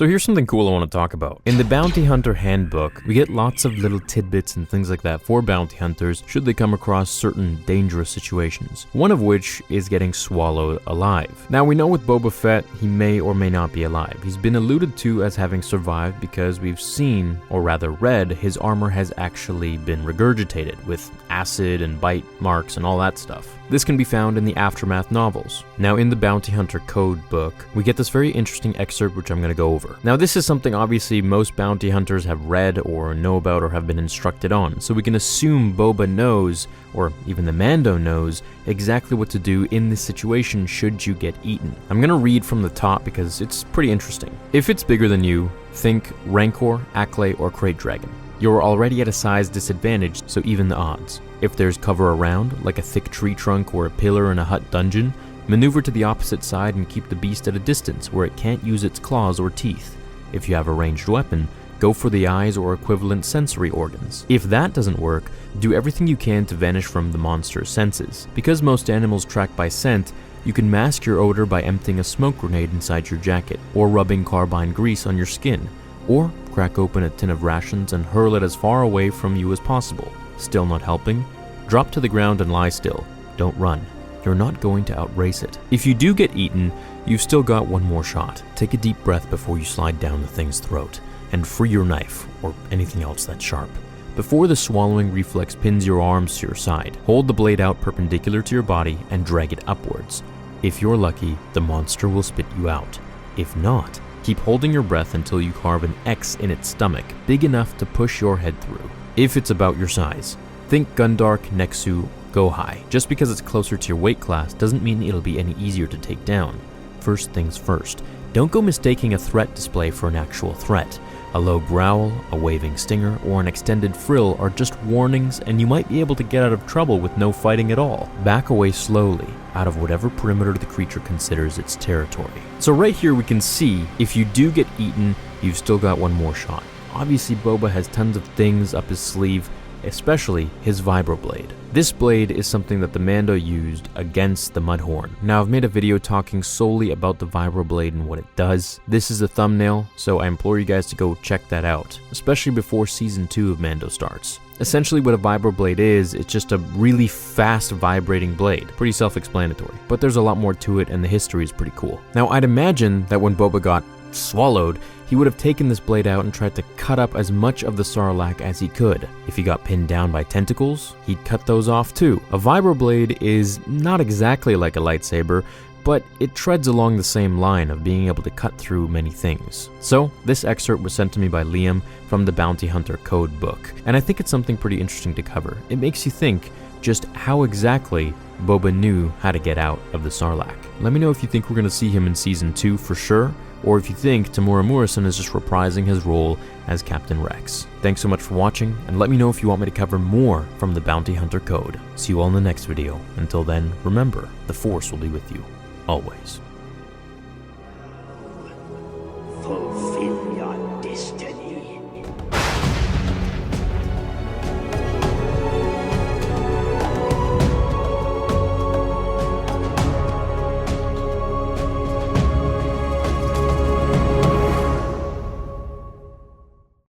So here's something cool I want to talk about. In the Bounty Hunter Handbook, we get lots of little tidbits and things like that for bounty hunters should they come across certain dangerous situations, one of which is getting swallowed alive. Now we know with Boba Fett, he may or may not be alive. He's been alluded to as having survived because we've seen, or rather read, his armor has actually been regurgitated with acid and bite marks and all that stuff. This can be found in the Aftermath novels. Now in the Bounty Hunter Code book, we get this very interesting excerpt which I'm going to go over. Now this is something obviously most bounty hunters have read or know about or have been instructed on, so we can assume Boba knows, or even the Mando knows, exactly what to do in this situation should you get eaten. I'm going to read from the top because it's pretty interesting. If it's bigger than you, think Rancor, Acklay, or Crate Dragon. You're already at a size disadvantage, so even the odds. If there's cover around, like a thick tree trunk or a pillar in a hut dungeon, maneuver to the opposite side and keep the beast at a distance where it can't use its claws or teeth. If you have a ranged weapon, go for the eyes or equivalent sensory organs. If that doesn't work, do everything you can to vanish from the monster's senses. Because most animals track by scent, you can mask your odor by emptying a smoke grenade inside your jacket, or rubbing carbine grease on your skin, or crack open a tin of rations and hurl it as far away from you as possible. Still not helping? Drop to the ground and lie still. Don't run. You're not going to outrace it. If you do get eaten, you've still got one more shot. Take a deep breath before you slide down the thing's throat, and free your knife, or anything else that's sharp. Before the swallowing reflex pins your arms to your side, hold the blade out perpendicular to your body and drag it upwards. If you're lucky, the monster will spit you out. If not, keep holding your breath until you carve an X in its stomach, big enough to push your head through. If it's about your size, think Gundark, Nexu, Gohai. Just because it's closer to your weight class doesn't mean it'll be any easier to take down. First things first, don't go mistaking a threat display for an actual threat. A low growl, a waving stinger, or an extended frill are just warnings, and you might be able to get out of trouble with no fighting at all. Back away slowly, out of whatever perimeter the creature considers its territory. So right here we can see, if you do get eaten, you've still got one more shot. Obviously Boba has tons of things up his sleeve, especially his vibroblade. This blade is something that the Mando used against the Mudhorn. Now I've made a video talking solely about the vibroblade and what it does. This is a thumbnail, so I implore you guys to go check that out, especially before season 2 of Mando starts. Essentially what a vibroblade is, it's just a really fast vibrating blade. Pretty self-explanatory, but there's a lot more to it and the history is pretty cool. Now I'd imagine that when Boba got swallowed, he would have taken this blade out and tried to cut up as much of the Sarlacc as he could. If he got pinned down by tentacles, he'd cut those off too. A vibroblade is not exactly like a lightsaber, but it treads along the same line of being able to cut through many things. So, this excerpt was sent to me by Liam from the Bounty Hunter Code book, and I think it's something pretty interesting to cover. It makes you think just how exactly Boba knew how to get out of the Sarlacc. Let me know if you think we're going to see him in Season 2 for sure, or if you think Temuera Morrison is just reprising his role as Captain Rex. Thanks so much for watching, and let me know if you want me to cover more from the Bounty Hunter Code. See you all in the next video. Until then, remember, the Force will be with you, always.